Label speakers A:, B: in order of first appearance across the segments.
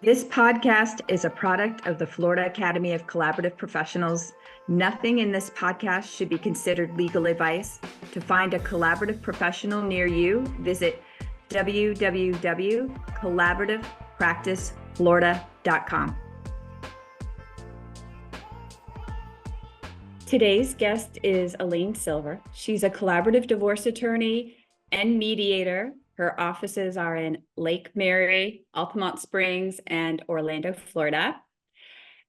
A: This podcast is a product of the Florida Academy of Collaborative Professionals. Nothing in this podcast should be considered legal advice. To find a collaborative professional near you, visit www.collaborativepracticeflorida.com. Today's guest is Elaine Silver. She's a collaborative divorce attorney and mediator. Her offices are in Lake Mary, Altamont Springs, and Orlando, Florida.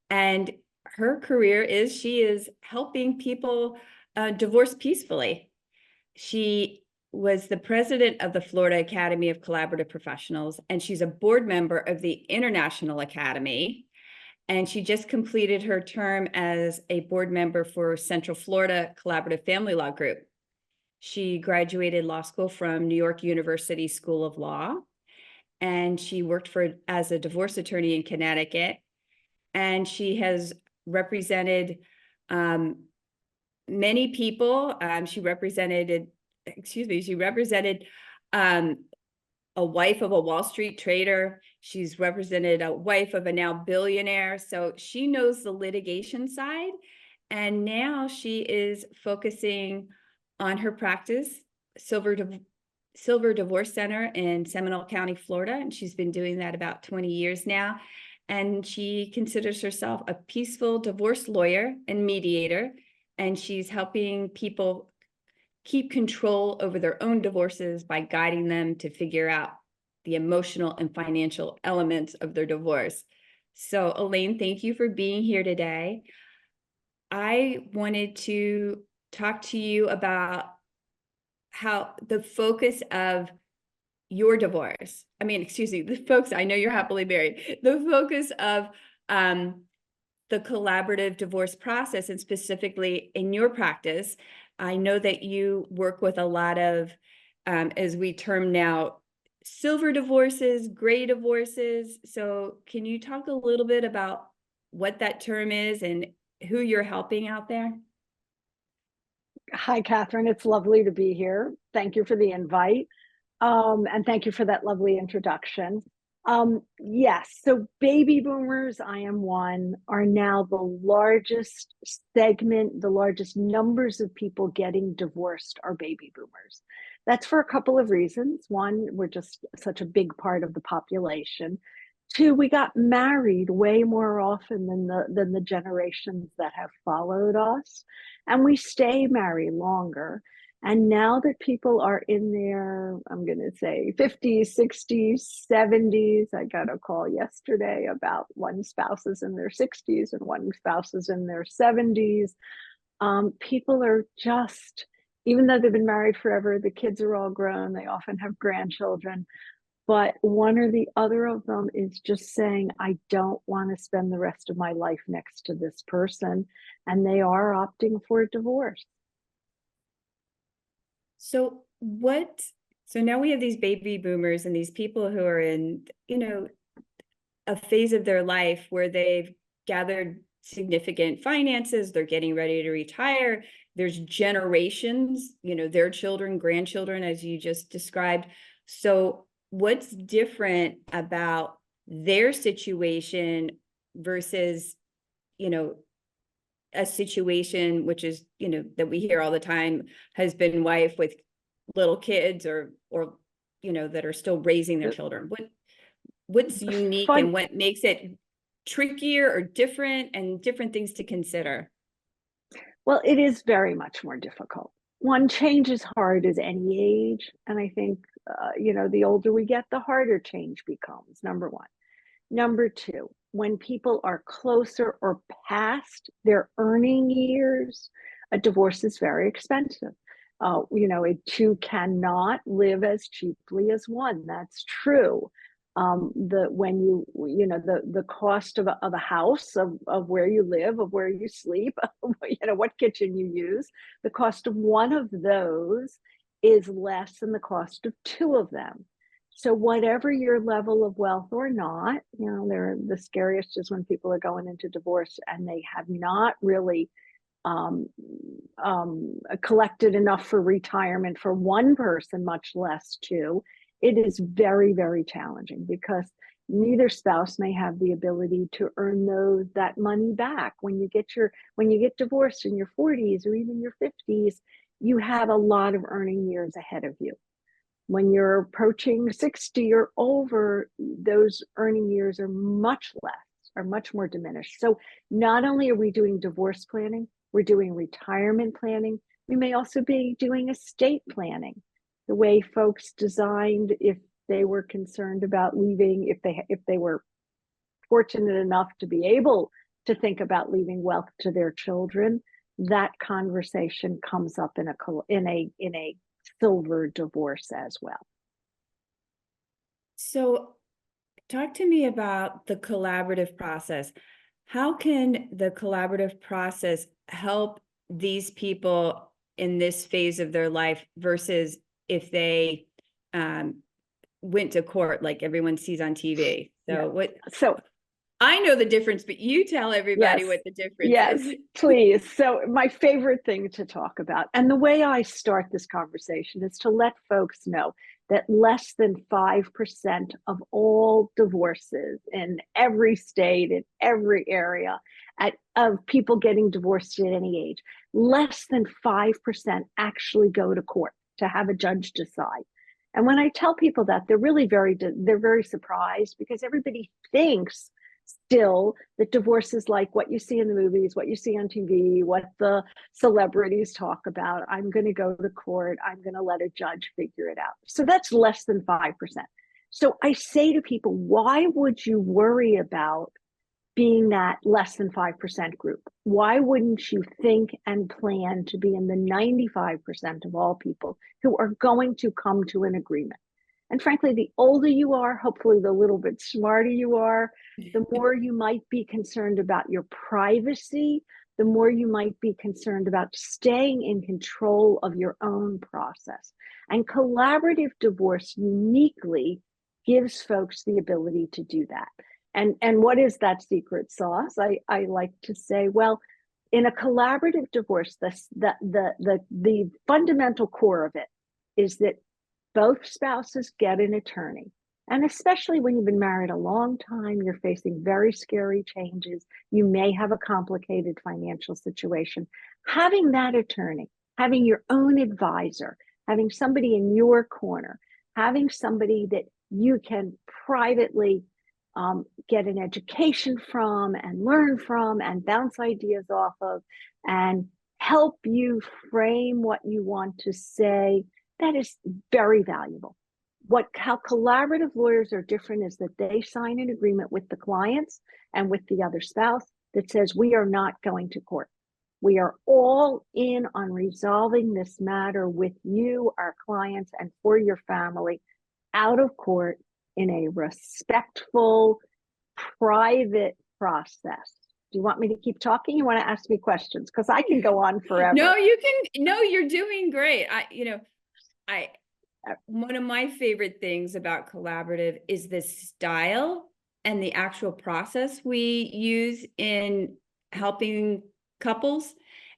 A: And her career is she is helping people divorce peacefully. She was the president of the Florida Academy of Collaborative Professionals, and she's a board member of the International Academy. And she just completed her term as a board member for Central Florida Collaborative Family Law Group. She graduated law school from New York University School of Law, and she worked as a divorce attorney in Connecticut. And she has represented many people. She represented a wife of a Wall Street trader. She's represented a wife of a now billionaire. So she knows the litigation side. And now she is focusing on her practice, Silver Divorce Center in Seminole County, Florida. And she's been doing that about 20 years now. And she considers herself a peaceful divorce lawyer and mediator. And she's helping people keep control over their own divorces by guiding them to figure out the emotional and financial elements of their divorce. So, Elaine, thank you for being here today. I wanted to talk to you about how the focus of your divorce, the focus, I know you're happily married, the focus of the collaborative divorce process, and specifically in your practice. I know that you work with a lot of, as we term now, silver divorces, gray divorces. So can you talk a little bit about what that term is and who you're helping out there?
B: Hi, Catherine. It's lovely to be here. Thank you for the invite. And thank you for that lovely introduction. Yes, so baby boomers, I am one, are now the largest segment, the largest numbers of people getting divorced are baby boomers. That's for a couple of reasons. One, we're just such a big part of the population. Two, we got married way more often than the generations that have followed us, and we stay married longer. And now that people are in their, I'm going to say 50s, 60s, 70s, I got a call yesterday about one spouse is in their 60s and one spouse is in their 70s. People are just, even though they've been married forever, the kids are all grown, they often have grandchildren. But one or the other of them is just saying, I don't want to spend the rest of my life next to this person. And they are opting for a divorce.
A: So now we have these baby boomers and these people who are in, a phase of their life where they've gathered significant finances, they're getting ready to retire. There's generations, their children, grandchildren, as you just described. So what's different about their situation versus, a situation which is, that we hear all the time, husband, wife with little kids or, that are still raising their children? What's unique and what makes it trickier or different, and different things to consider?
B: Well, it is very much more difficult. One, change is hard as any age. And I think, the older we get, the harder change becomes, number one. Number two, when people are closer or past their earning years, a divorce is very expensive. Two cannot live as cheaply as one. That's true. The cost of a house, of where you live, of where you sleep, what kitchen you use, the cost of one of those is less than the cost of two of them. So whatever your level of wealth or not, they're the scariest is when people are going into divorce and they have not really collected enough for retirement for one person, much less two. It is very, very challenging because Neither spouse may have the ability to earn that money back. When you get divorced in your 40s or even your 50s, you have a lot of earning years ahead of you. When you're approaching 60 or over, those earning years are much less, are much more diminished. So not only are we doing divorce planning, we're doing retirement planning. We may also be doing estate planning, the way folks designed if they were concerned about leaving, if they were fortunate enough to be able to think about leaving wealth to their children. That conversation comes up in a silver divorce as well.
A: So talk to me about the collaborative process. How can the collaborative process help these people in this phase of their life versus if they went to court like everyone sees on TV? So I know the difference, but you tell everybody what the difference is.
B: Please. So my favorite thing to talk about, and the way I start this conversation, is to let folks know that less than 5% of all divorces in every state, in every area, of people getting divorced at any age, less than 5% actually go to court to have a judge decide. And when I tell people that, they're very surprised, because everybody thinks still that divorce is like what you see in the movies, what you see on TV, what the celebrities talk about. I'm going to go to court. I'm going to let a judge figure it out. So that's less than 5%. So I say to people, why would you worry about being that less than 5% group? Why wouldn't you think and plan to be in the 95% of all people who are going to come to an agreement? And frankly, the older you are, hopefully the little bit smarter you are, the more you might be concerned about your privacy, the more you might be concerned about staying in control of your own process. And collaborative divorce uniquely gives folks the ability to do that. And what is that secret sauce? I like to say, well, in a collaborative divorce, the fundamental core of it is that both spouses get an attorney. And especially when you've been married a long time, you're facing very scary changes. You may have a complicated financial situation. Having that attorney, having your own advisor, having somebody in your corner, having somebody that you can privately get an education from and learn from and bounce ideas off of and help you frame what you want to say, that is very valuable. How collaborative lawyers are different is that they sign an agreement with the clients and with the other spouse that says, we are not going to court. We are all in on resolving this matter with you, our clients, and for your family out of court in a respectful, private process. Do you want me to keep talking? You want to ask me questions? Because I can go on forever.
A: No, you can. No, you're doing great. One of my favorite things about collaborative is the style and the actual process we use in helping couples.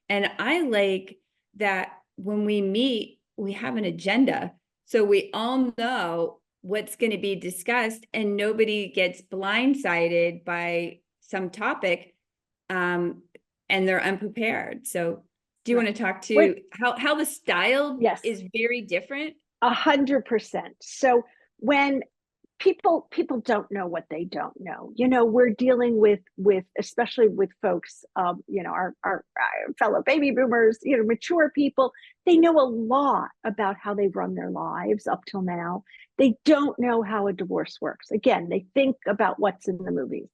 A: And I like that when we meet, we have an agenda. So we all know what's going to be discussed and nobody gets blindsided by some topic and they're unprepared. So do you want to talk to how the style is very different?
B: 100%. So when people don't know what they don't know, we're dealing with especially with folks, our fellow baby boomers, mature people. They know a lot about how they've run their lives up till now. They don't know how a divorce works. Again, they think about what's in the movies.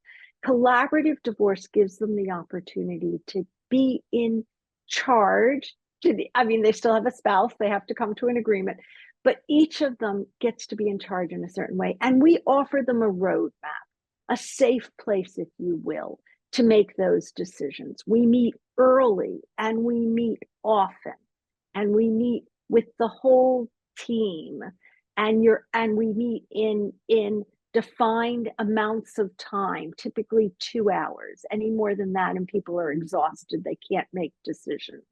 B: Collaborative divorce gives them the opportunity to be in charge. They still have a spouse. They have to come to an agreement, but each of them gets to be in charge in a certain way. And we offer them a roadmap, a safe place, if you will, to make those decisions. We meet early and we meet often and we meet with the whole team and we meet in defined amounts of time, typically 2 hours. Any more than that, and people are exhausted, they can't make decisions.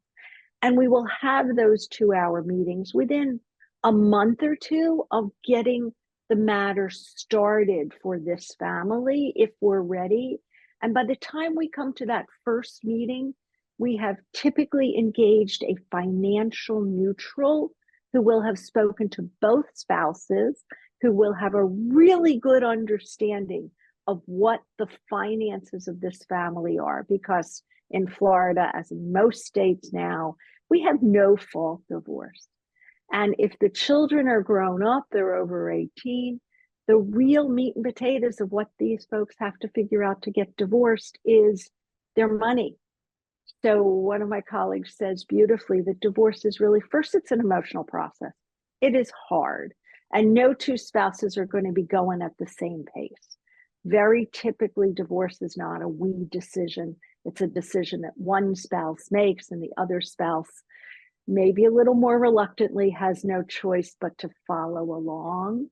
B: And we will have those 2-hour meetings within a month or two of getting the matter started for this family if we're ready. And by the time we come to that first meeting, we have typically engaged a financial neutral who will have spoken to both spouses, who will have a really good understanding of what the finances of this family are. Because in Florida, as in most states now, we have no fault divorce. And if the children are grown up, they're over 18, the real meat and potatoes of what these folks have to figure out to get divorced is their money. So one of my colleagues says beautifully that divorce is really, first, it's an emotional process. It is hard. And no two spouses are going to be going at the same pace. Very typically, divorce is not a we decision. It's a decision that one spouse makes and the other spouse, maybe a little more reluctantly, has no choice but to follow along.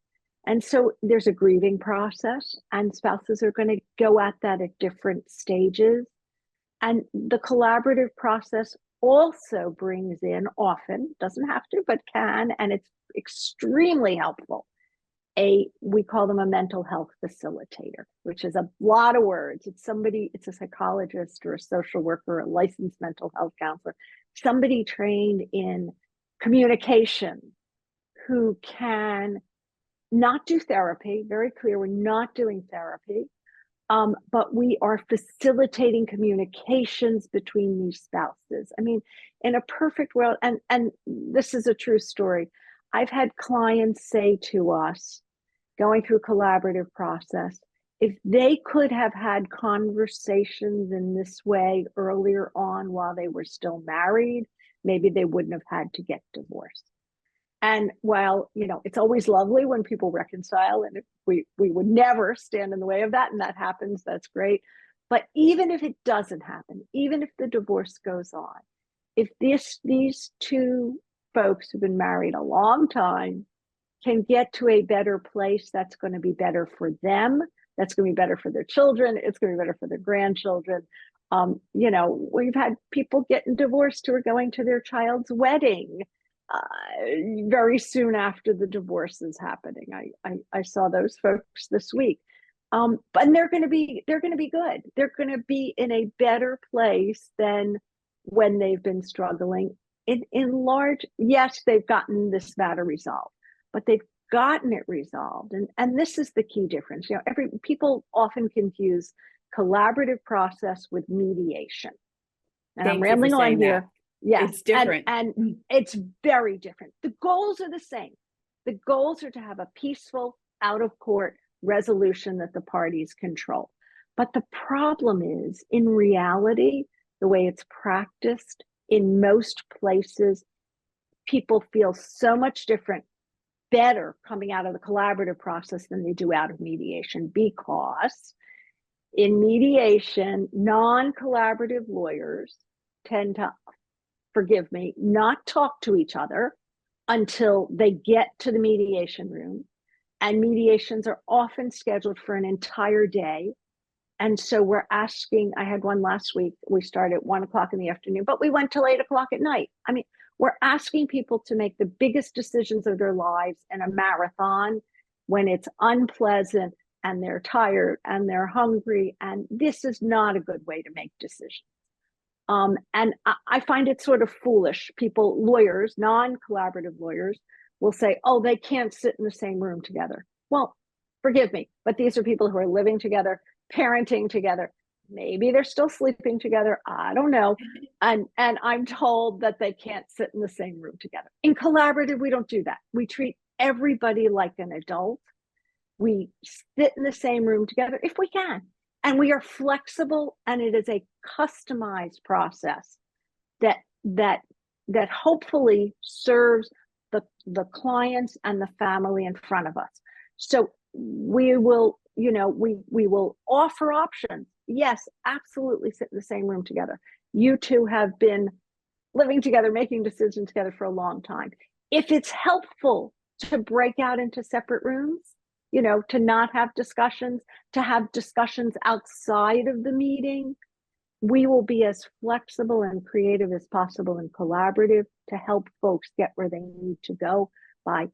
B: And so there's a grieving process, and spouses are going to go at that at different stages. And the collaborative process also brings in, often, doesn't have to, but can, and it's extremely helpful, we call them a mental health facilitator, which is a lot of words. It's somebody, it's a psychologist or a social worker, a licensed mental health counselor, somebody trained in communication who can not do therapy, very clear, we're not doing therapy, but we are facilitating communications between these spouses. I mean, in a perfect world, and this is a true story, I've had clients say to us, going through a collaborative process, if they could have had conversations in this way earlier on while they were still married, maybe they wouldn't have had to get divorced. And while, you know, it's always lovely when people reconcile, and we would never stand in the way of that, and that happens, that's great. But even if it doesn't happen, even if the divorce goes on, if these two folks who've been married a long time can get to a better place, that's going to be better for them. That's going to be better for their children. It's going to be better for their grandchildren. You know, we've had people getting divorced who are going to their child's wedding very soon after the divorce is happening. I saw those folks this week. But they're going to be good. They're going to be in a better place than when they've been struggling. In large, yes, they've gotten this matter resolved, but they've gotten it resolved. And this is the key difference. You know, people often confuse collaborative process with mediation. And I'm rambling on here. Yes,
A: it's different.
B: And it's very different. The goals are the same. The goals are to have a peaceful, out of court resolution that the parties control. But the problem is, in reality, the way it's practiced in most places, people feel so much better coming out of the collaborative process than they do out of mediation, because in mediation, non-collaborative lawyers tend to, forgive me, not talk to each other until they get to the mediation room. And mediations are often scheduled for an entire day. And so we're asking, I had one last week, we started at 1:00 in the afternoon, but we went till 8:00 at night. I mean, we're asking people to make the biggest decisions of their lives in a marathon when it's unpleasant and they're tired and they're hungry. And this is not a good way to make decisions. And I find it sort of foolish. People, lawyers, non-collaborative lawyers, will say, oh, they can't sit in the same room together. Well, forgive me, but these are people who are living together, parenting together. Maybe they're still sleeping together. I don't know. And I'm told that they can't sit in the same room together. In collaborative, we don't do that. We treat everybody like an adult. We sit in the same room together if we can. And we are flexible, and it is a customized process that hopefully serves the clients and the family in front of us. So we will, you know, we will offer options. Yes, absolutely, sit in the same room together. You two have been living together, making decisions together for a long time. If it's helpful to break out into separate rooms, you know, to not have discussions, to have discussions outside of the meeting, we will be as flexible and creative as possible and collaborative to help folks get where they need to go by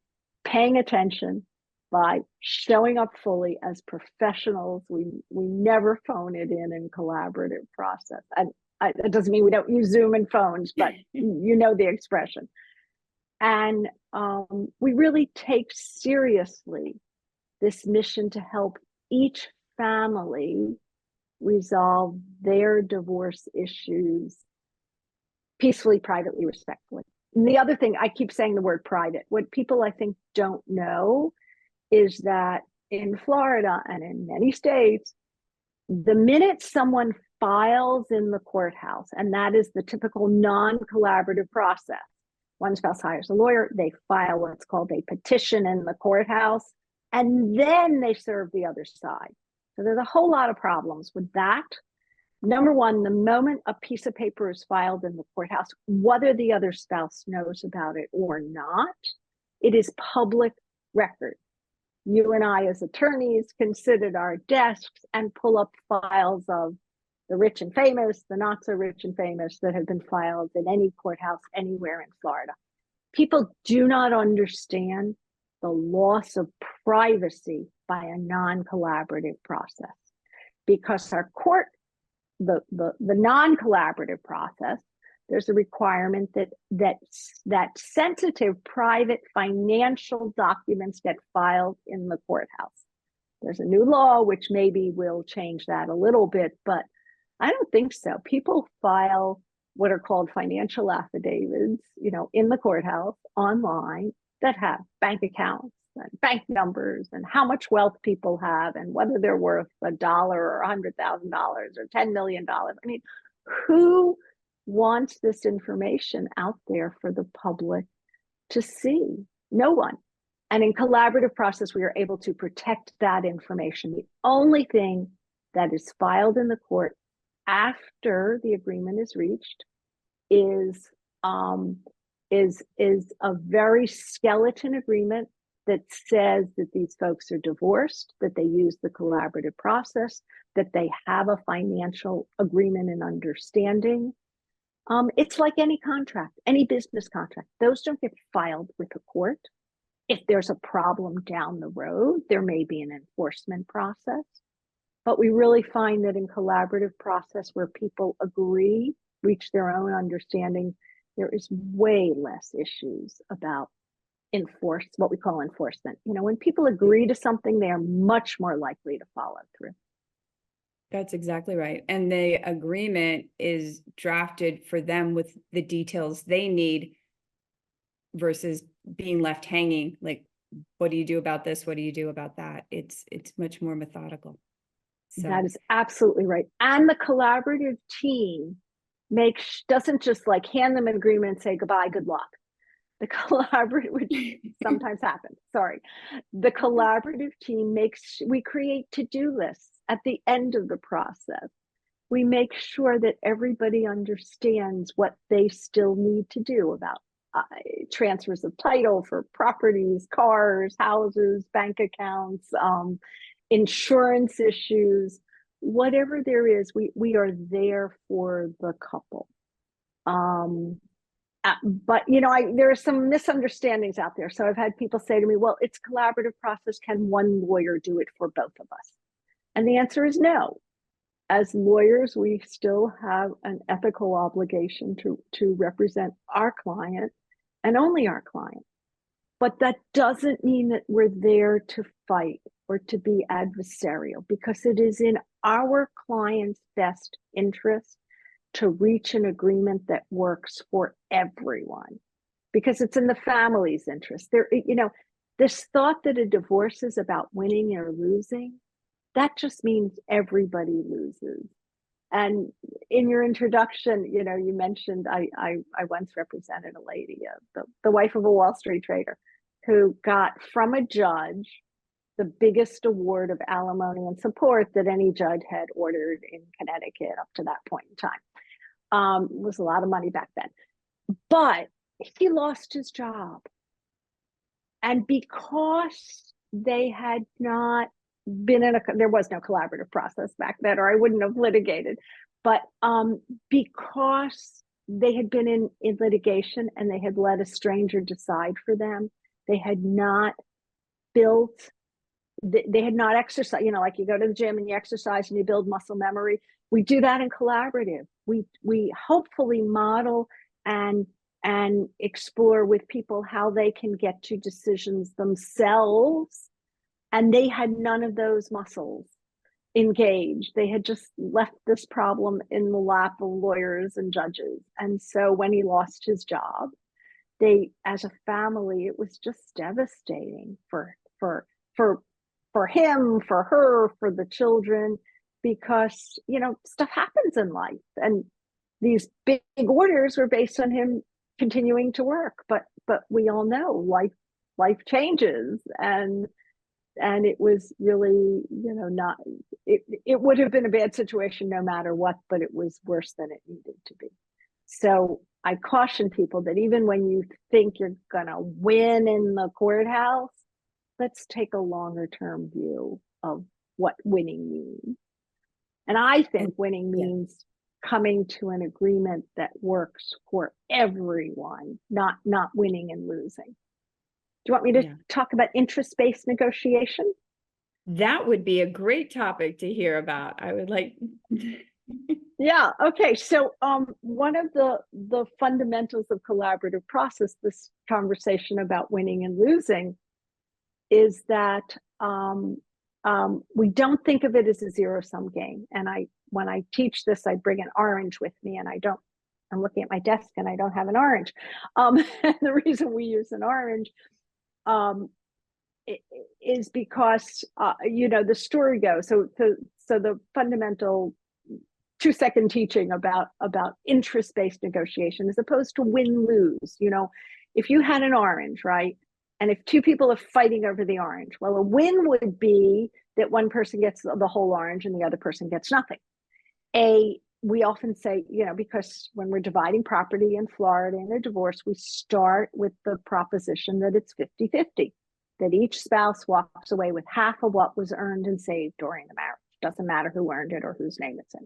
B: paying attention, by showing up fully as professionals. We never phone it in collaborative process. And it doesn't mean we don't use Zoom and phones, but you know the expression. And we really take seriously this mission to help each family resolve their divorce issues peacefully, privately, respectfully. And the other thing, I keep saying the word private. What people I think don't know is that in Florida and in many states, the minute someone files in the courthouse, and that is the typical non-collaborative process, one spouse hires a lawyer, they file what's called a petition in the courthouse, and then they serve the other side. So there's a whole lot of problems with that. Number one, the moment a piece of paper is filed in the courthouse, whether the other spouse knows about it or not, it is public record. You and I, as attorneys, can sit at our desks and pull up files of the rich and famous, the not so rich and famous that have been filed in any courthouse anywhere in Florida. People do not understand the loss of privacy by a non-collaborative process, because our court, the non-collaborative process, there's a requirement that sensitive private financial documents get filed in the courthouse. There's a new law which maybe will change that a little bit, but I don't think so. People file what are called financial affidavits, in the courthouse online, that have bank accounts and bank numbers and how much wealth people have and whether they're worth $1 or $100,000 or $10 million. I mean, who wants this information out there for the public to see? No one. And in collaborative process, we are able to protect that information. The only thing that is filed in the court after the agreement is reached is a very skeleton agreement that says that these folks are divorced, that they use the collaborative process, that they have a financial agreement and understanding. It's like any contract, any business contract. Those don't get filed with the court. If there's a problem down the road, there may be an enforcement process. But we really find that in collaborative process where people agree, reach their own understanding, there is way less issues about what we call enforcement. When people agree to something, they are much more likely to follow through.
A: That's exactly right. And the agreement is drafted for them with the details they need versus being left hanging. Like, what do you do about this? What do you do about that? It's much more methodical. So
B: that is absolutely right. And the collaborative team doesn't just like hand them an agreement and say goodbye, good luck. The collaborative, which sometimes happens, sorry. The collaborative team we create to-do lists at the end of the process. We make sure that everybody understands what they still need to do about transfers of title for properties, cars, houses, bank accounts, insurance issues, whatever there is, we are there for the couple. But there are some misunderstandings out there. So I've had people say to me, well, it's collaborative process. Can one lawyer do it for both of us? And the answer is no. As lawyers, we still have an ethical obligation to represent our client and only our client. But that doesn't mean that we're there to fight or to be adversarial, because it is in our client's best interest to reach an agreement that works for everyone, because it's in the family's interest. This thought that a divorce is about winning or losing, that just means everybody loses. And in your introduction, you mentioned I once represented a lady, the wife of a Wall Street trader, who got from a judge the biggest award of alimony and support that any judge had ordered in Connecticut up to that point in time. It was a lot of money back then. But he lost his job. And because they had not been there was no collaborative process back then, or I wouldn't have litigated. But because they had been in litigation and they had let a stranger decide for them, they had not built they had not exercised, like you go to the gym and you exercise and you build muscle memory. We do that in collaborative. We hopefully model and explore with people how they can get to decisions themselves. And they had none of those muscles engaged. They had just left this problem in the lap of lawyers and judges. And so when he lost his job, they, as a family, it was just devastating for him, for her, for the children, because stuff happens in life, and these big orders were based on him continuing to work. But we all know life changes, and it was really, not, it would have been a bad situation no matter what, but it was worse than it needed to be. So I caution people that even when you think you're going to win in the courthouse, let's take a longer term view of what winning means. And I think winning means coming to an agreement that works for everyone, not winning and losing. Do you want me to talk about interest-based negotiation?
A: That would be a great topic to hear about. I would like.
B: Yeah. Okay. So one of the fundamentals of collaborative process, this conversation about winning and losing, is that we don't think of it as a zero-sum game. And when I teach this, I bring an orange with me, and I'm looking at my desk and I don't have an orange. And the reason we use an orange is because the story goes. So the fundamental 2-second teaching about interest-based negotiation, as opposed to win-lose. If you had an orange, right? And if two people are fighting over the orange, well, a win would be that one person gets the whole orange and the other person gets nothing. We often say, because when we're dividing property in Florida in a divorce, we start with the proposition that it's 50-50, that each spouse walks away with half of what was earned and saved during the marriage. Doesn't matter who earned it or whose name it's in.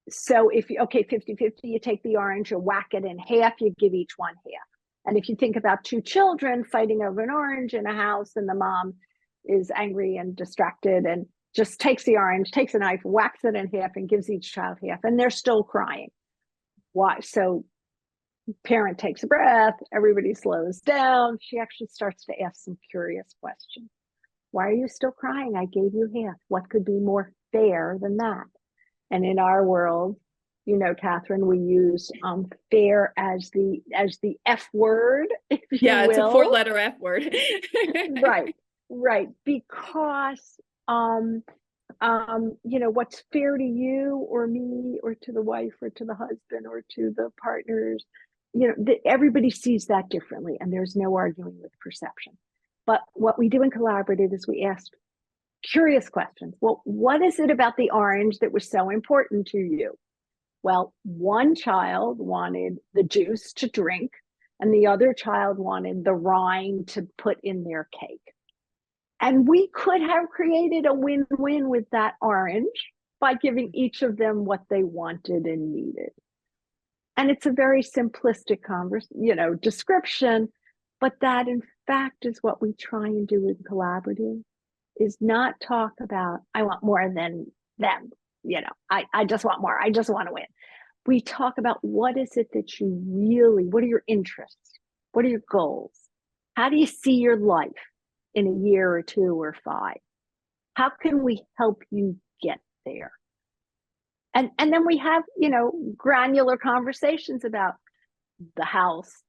B: So if 50-50, you take the orange, you whack it in half, you give each one half. And if you think about two children fighting over an orange in a house, and the mom is angry and distracted and just takes the orange, takes a knife, whacks it in half, and gives each child half, and they're still crying. Why? So parent takes a breath, everybody slows down. She actually starts to ask some curious questions. Why are you still crying? I gave you half. What could be more fair than that? And in our world, Catherine, we use fair as the F word, if you will.
A: It's a 4-letter F word.
B: Right. Because what's fair to you or me or to the wife or to the husband or to the partners, everybody sees that differently, and there's no arguing with perception. But what we do in collaborative is we ask curious questions. Well, what is it about the orange that was so important to you? Well, one child wanted the juice to drink, and the other child wanted the rind to put in their cake. And we could have created a win-win with that orange by giving each of them what they wanted and needed. And it's a very simplistic description, but that in fact is what we try and do in collaborative, is not talk about, I want more than them. I just want more. I just want to win. We talk about what is it that you really, what are your interests? What are your goals? How do you see your life in a year or 2 or 5? How can we help you get there? And then we have, granular conversations about the house,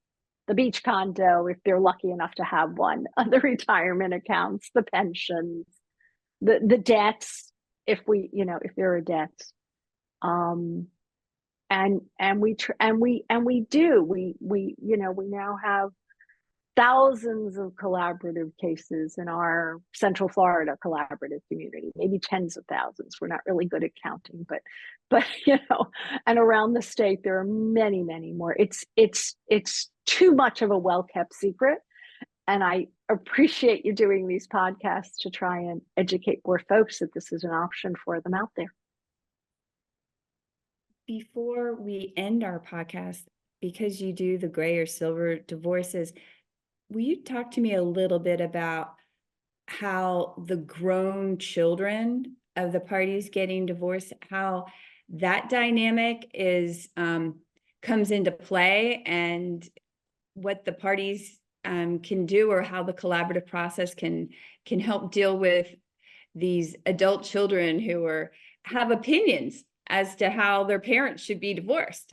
B: the beach condo, if they're lucky enough to have one, the retirement accounts, the pensions, the debts, if there are debts. And we now have thousands of collaborative cases in our Central Florida collaborative community, maybe tens of thousands. We're not really good at counting, but and around the state there are many, many more. It's too much of a well-kept secret, and I appreciate you doing these podcasts to try and educate more folks that this is an option for them out there.
A: Before we end our podcast, because you do the gray or silver divorces, will you talk to me a little bit about how the grown children of the parties getting divorced, how that dynamic is comes into play, and what the parties can do, or how the collaborative process can help deal with these adult children who have opinions as to how their parents should be divorced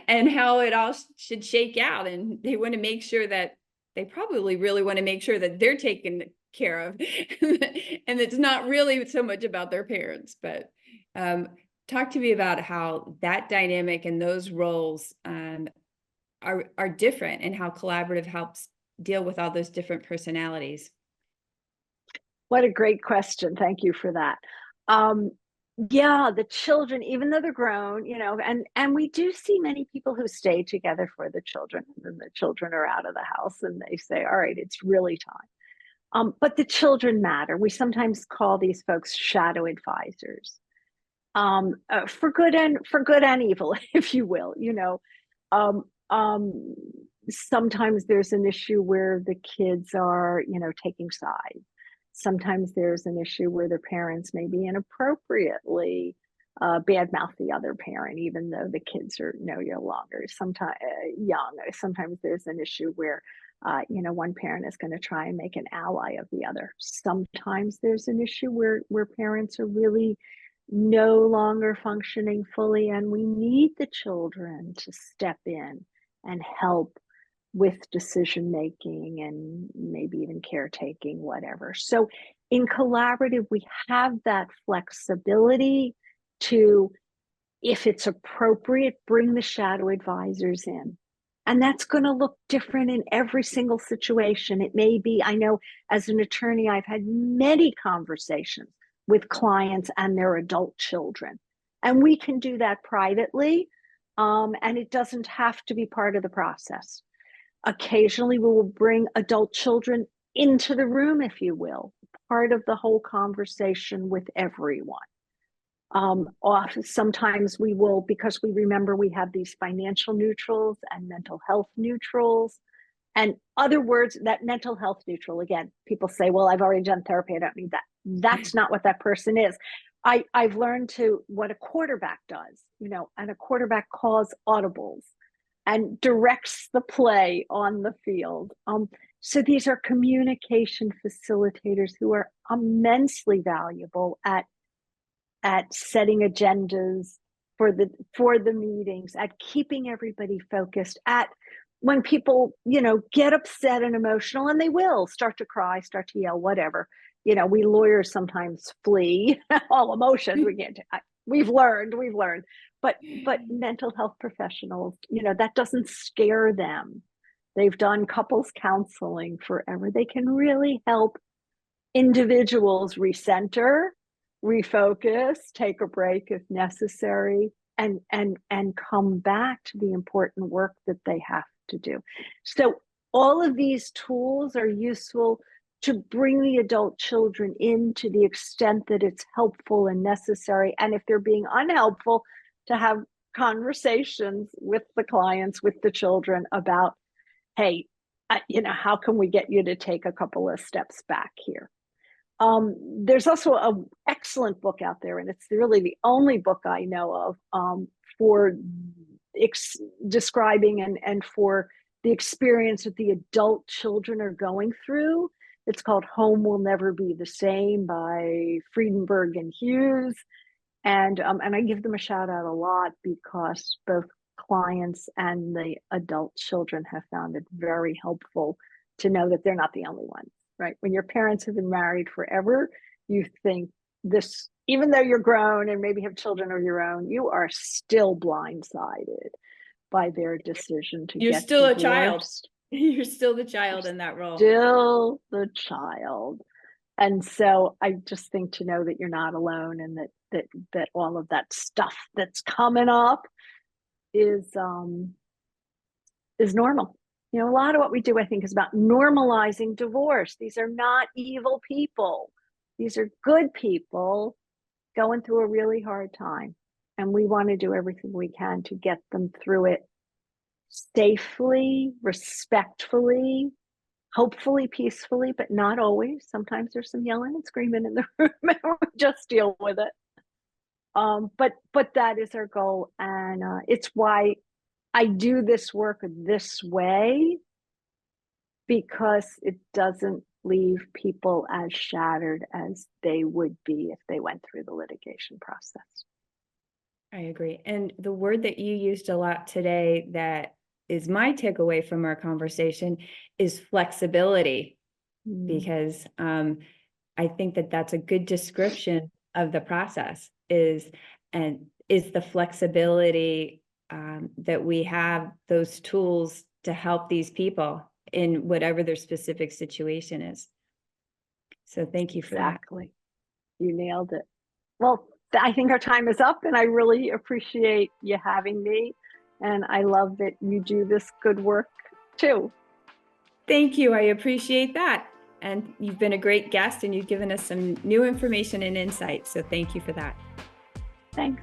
A: and how it all should shake out, and they want to make sure that they probably really want to make sure that they're taken care of and it's not really so much about their parents. But talk to me about how that dynamic and those roles are different, and how collaborative helps deal with all those different personalities.
B: What a great question. Thank you for that. Yeah, the children, even though they're grown, and we do see many people who stay together for the children, and then the children are out of the house and they say, all right, it's really time. But the children matter. We sometimes call these folks shadow advisors, for good and evil, if you will. Um, um, Sometimes there's an issue where the kids are, taking sides. Sometimes there's an issue where the parents may be inappropriately badmouth the other parent, even though the kids are no longer sometimes young. Sometimes there's an issue where one parent is going to try and make an ally of the other. Sometimes there's an issue where parents are really no longer functioning fully, and we need the children to step in and help with decision making and maybe even caretaking, whatever. So in collaborative, we have that flexibility to, if it's appropriate, bring the shadow advisors in. And that's going to look different in every single situation. It may be, I know as an attorney, I've had many conversations with clients and their adult children. And we can do that privately, and it doesn't have to be part of the process. Occasionally, we will bring adult children into the room, if you will, part of the whole conversation with everyone. Sometimes we will, because we remember we have these financial neutrals and mental health neutrals. And other words, that mental health neutral, again, people say, well, I've already done therapy, I don't need that. That's not what that person is. I've learned what a quarterback does, and a quarterback calls audibles and directs the play on the field. So these are communication facilitators who are immensely valuable at setting agendas for the meetings, at keeping everybody focused, at when people, get upset and emotional, and they will start to cry, start to yell, whatever. We lawyers sometimes flee all emotions. We've learned, but mental health professionals, that doesn't scare them. They've done couples counseling forever. They can really help individuals recenter, refocus, take a break if necessary, and come back to the important work that they have to do. So all of these tools are useful to bring the adult children in to the extent that it's helpful and necessary. And if they're being unhelpful, to have conversations with the clients, with the children about, hey, how can we get you to take a couple of steps back here? There's also an excellent book out there, and it's really the only book I know of for describing and for the experience that the adult children are going through. It's called Home Will Never Be the Same by Friedenberg and Hughes. And I give them a shout out a lot, because both clients and the adult children have found it very helpful to know that they're not the only ones, right? When your parents have been married forever, you think this, even though you're grown and maybe have children of your own, you are still blindsided by their decision to
A: You're
B: get
A: still
B: divorced.
A: a child. You're still the child in that role.
B: Still the child. And so I just think to know that you're not alone, and that all of that stuff that's coming up is normal. A lot of what we do, I think, is about normalizing divorce. These are not evil people. These are good people going through a really hard time. And we want to do everything we can to get them through it safely, respectfully, hopefully peacefully, but not always. Sometimes there's some yelling and screaming in the room, and we just deal with it. But that is our goal, and it's why I do this work this way, because it doesn't leave people as shattered as they would be if they went through the litigation process.
A: I agree. And the word that you used a lot today that is my takeaway from our conversation is flexibility, because I think that that's a good description of the process is the flexibility that we have those tools to help these people in whatever their specific situation is. So thank you for that.
B: Exactly. You nailed it. Well, I think our time is up, and I really appreciate you having me. And I love that you do this good work too.
A: Thank you. I appreciate that. And you've been a great guest, and you've given us some new information and insight. So thank you for that.
B: Thanks.